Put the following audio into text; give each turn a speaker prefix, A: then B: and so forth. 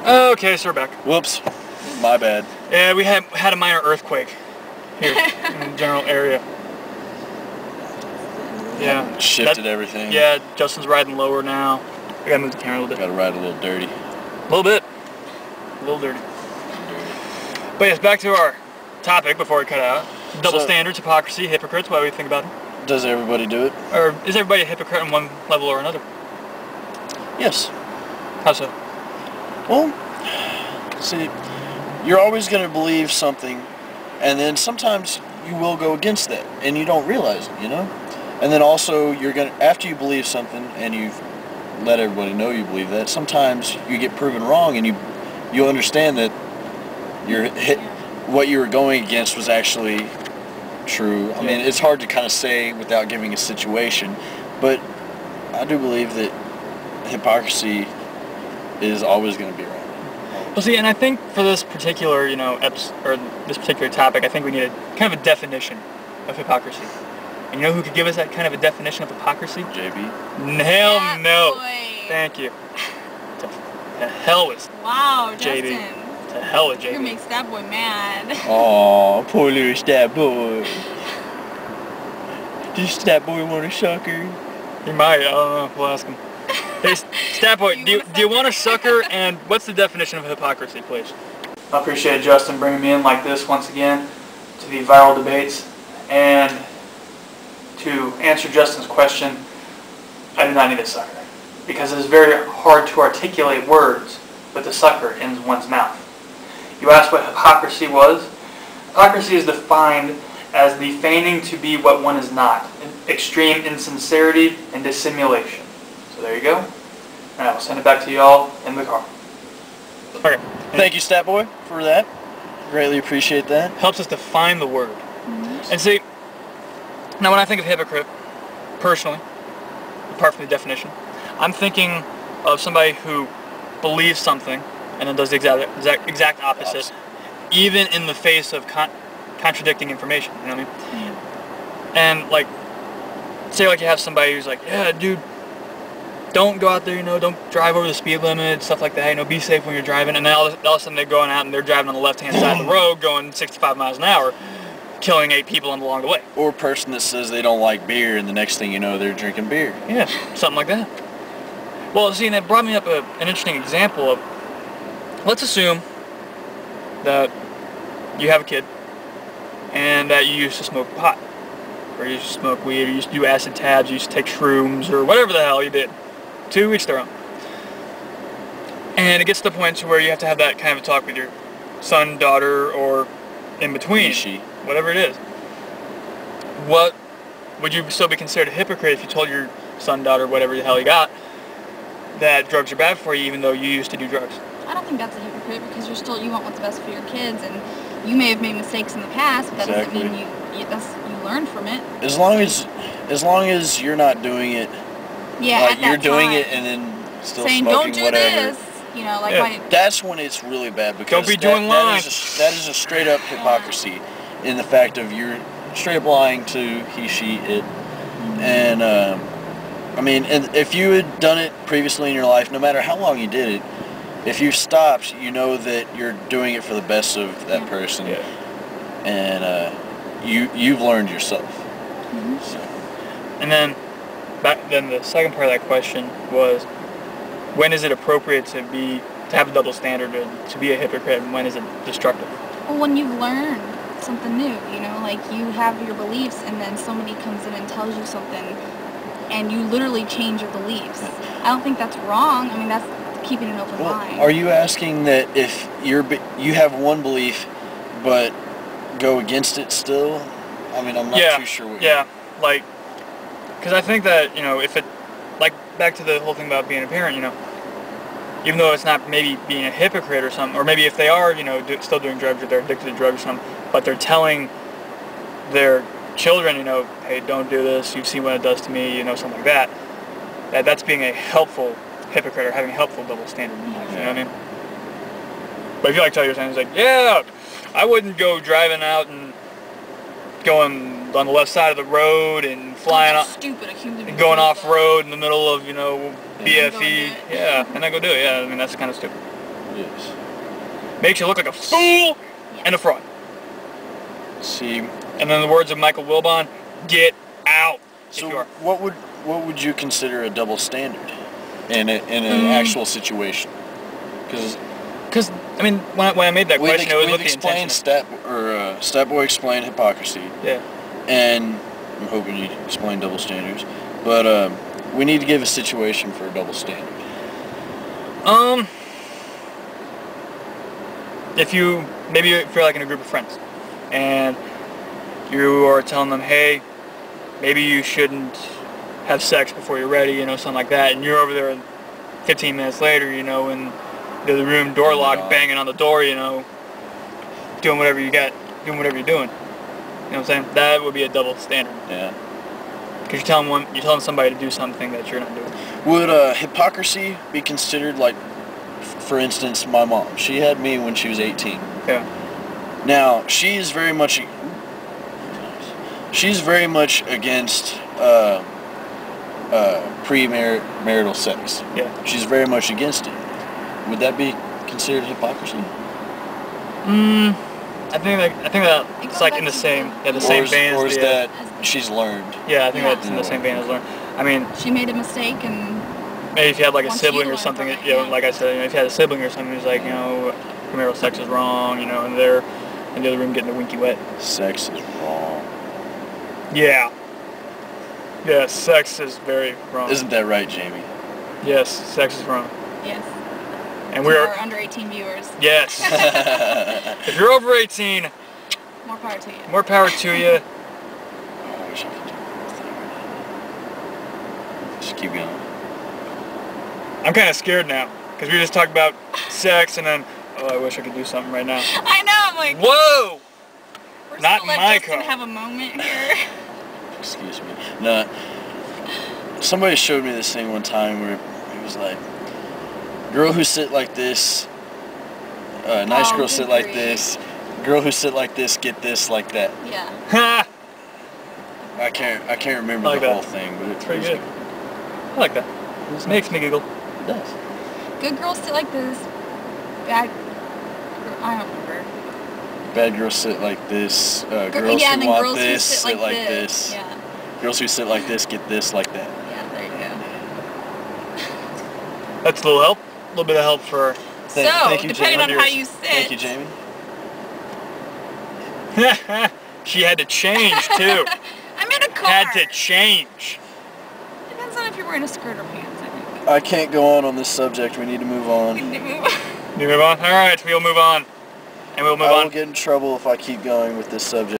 A: Okay, so we're back.
B: Whoops, my bad.
A: Yeah, we had a minor earthquake here in the general area. Yeah.
B: Shifted everything.
A: Yeah, Justin's riding lower now. I gotta move the camera a little bit.
B: Gotta ride a little dirty.
A: A little bit. A little dirty. But yes, back to our topic before we cut out. Double standards, hypocrisy, hypocrites, what do we think about them?
B: Does everybody do it?
A: Or is everybody a hypocrite on one level or another?
B: Yes.
A: How so?
B: Well, see, you're always going to believe something, and then sometimes you will go against that, and you don't realize it, you know? And then also, after you believe something, and you've let everybody know you believe that, sometimes you get proven wrong, and you understand that what you were going against was actually true. I mean, it's hard to kind of say without giving a situation, but I do believe that hypocrisy is always going to be wrong.
A: Well, see, and I think for this particular, this particular topic, I think we need a kind of a definition of hypocrisy. And you know who could give us that kind of a definition of hypocrisy?
B: JB.
A: Hell no.
C: Boy.
A: Thank you. To hell with
C: Wow,
A: JB.
C: Justin.
A: To hell with JB.
C: You're gonna make that boy mad.
B: Oh, poor little stat boy. Does stat boy want a sucker?
A: He might. I don't know. We'll ask him. Hey, Stat Boy, do you want a sucker? And what's the definition of hypocrisy, please? I appreciate Justin bringing me in like this once again to the viral debates. And to answer Justin's question, I do not need a sucker. Because it is very hard to articulate words with a sucker in one's mouth. You asked what hypocrisy was. Hypocrisy is defined as the feigning to be what one is not. Extreme insincerity and dissimulation. So there you go. And I will send it back to y'all in the car. Okay.
B: Thank you, Stat Boy, for that. Greatly appreciate that.
A: Helps us define the word. Mm-hmm. And see, now when I think of hypocrite, personally, apart from the definition, I'm thinking of somebody who believes something and then does the exact opposite, even in the face of contradicting information. You know what I mean? Mm-hmm. And like, say like you have somebody who's like, yeah, dude, don't go out there, don't drive over the speed limit, stuff like that, be safe when you're driving. And then all of a sudden they're going out and they're driving on the left-hand side of the road going 65 miles an hour, killing 8 people along the way.
B: Or a person that says they don't like beer and the next thing you know they're drinking beer.
A: Yeah, something like that. Well, see, and that brought me up an interesting example of, let's assume that you have a kid and that you used to smoke pot, or you used to smoke weed, or you used to do acid tabs, you used to take shrooms, or whatever the hell you did. To each their own. And it gets to the point to where you have to have that kind of a talk with your son, daughter, or in between, whatever it is. What would you still be considered a hypocrite if you told your son, daughter, whatever the hell you got, that drugs are bad for you, even though you used to do drugs?
C: I don't think that's a hypocrite, because you want what's the best for your kids, and you may have made mistakes in the past, but that doesn't mean you learned from it.
B: As long as you're not doing it.
C: Yeah,
B: like you're doing it and then still
C: saying,
B: smoking
C: don't do
B: whatever.
C: This,
B: that's when it's really bad, because
A: don't be doing lying.
B: That is a straight up hypocrisy in the fact of you're straight up lying to he, she, it. And I mean, and if you had done it previously in your life, no matter how long you did it, if you stopped, you know that you're doing it for the best of that person, and you've learned yourself.
C: Mm-hmm.
B: So.
A: And then the second part of that question was, when is it appropriate to have a double standard, to be a hypocrite, and when is it destructive?
C: Well, when you've learned something new, like you have your beliefs, and then somebody comes in and tells you something, and you literally change your beliefs. I don't think that's wrong. I mean, that's keeping an open mind.
B: Are you asking that if you have one belief, but go against it still? I mean, I'm not too sure what
A: like, because I think that, if it, like, back to the whole thing about being a parent, even though it's not maybe being a hypocrite or something, or maybe if they are, still doing drugs, or they're addicted to drugs or something, but they're telling their children, hey, don't do this, you've seen what it does to me, something like that, that's being a helpful hypocrite, or having a helpful double standard in life, you know what I mean? But if you tell your son, it's like, yeah, I wouldn't go driving out and going on the left side of the road and flying off, and going off road in the middle of BFE, and then go do it. Yeah, I mean, that's kind of stupid.
B: Yes.
A: Makes you look like a fool and a fraud.
B: See.
A: And in the words of Michael Wilbon, get out.
B: So what would you consider a double standard in an actual situation?
A: Because I mean, when I made that question, it was with the intention.
B: Statboy explained hypocrisy.
A: Yeah.
B: And I'm hoping you explain double standards, but we need to give a situation for a double standard.
A: If you're like in a group of friends, and you are telling them, hey, maybe you shouldn't have sex before you're ready, something like that, and you're over there 15 minutes later, in the room, door locked, banging on the door, doing whatever you got, doing whatever you're doing. You know what I'm saying? That would be a double standard.
B: Yeah.
A: Because you're telling somebody to do something that you're not doing.
B: Would hypocrisy be considered, like, for instance, my mom? She had me when she was 18.
A: Yeah.
B: Now, she's very much against premarital sex.
A: Yeah.
B: She's very much against it. Would that be considered hypocrisy?
A: I think that it's like in the same vein as
B: or is that she's learned?
A: Yeah, I think that's in the same vein as learned. I mean,
C: she made a mistake, and
A: maybe if you had like a sibling or something, like I said, if you had a sibling or something who's like, premarital sex is wrong, and they're in the other room getting the winky wet.
B: Sex is wrong.
A: Yeah. Yeah, sex is very wrong.
B: Isn't that right, Jamie?
A: Yes, sex is wrong.
C: Yes.
A: And we are
C: under 18 viewers.
A: Yes. If you're over 18,
C: more power to you.
A: More power to you.
B: Oh, I wish I could do that. Just keep going.
A: I'm kind of scared now because we just talked about sex and then, I wish I could do something right now.
C: I know. I'm like,
A: whoa.
C: We're
A: Not in my car.
C: Have a moment here.
B: Excuse me. No. Somebody showed me this thing one time where it was like, girl who sit like this, nice girl sit like this, girl who sit like this, get this like that.
C: Yeah.
B: I can't remember the whole thing, but it's
A: pretty good. I like that. It makes me giggle.
B: It does.
C: Good girls sit like this. Bad. I don't remember.
B: Bad girls sit like this. Girls who want this sit like this.
C: Yeah.
B: Girls who sit like this get this like that.
C: Yeah, there you go.
A: That's a little help. A little bit of help for.
B: Thank you,
C: depending
B: Jamie.
C: on how you sit.
B: Thank you, Jamie.
A: She had to change too.
C: I'm in a car.
A: Had to change.
C: Depends on if you're wearing a skirt or pants, I think.
B: I can't go on this subject. We need to move on.
C: We need to move on.
A: You move on? Alright, we'll move on. And we'll move on.
B: I will get in trouble if I keep going with this subject.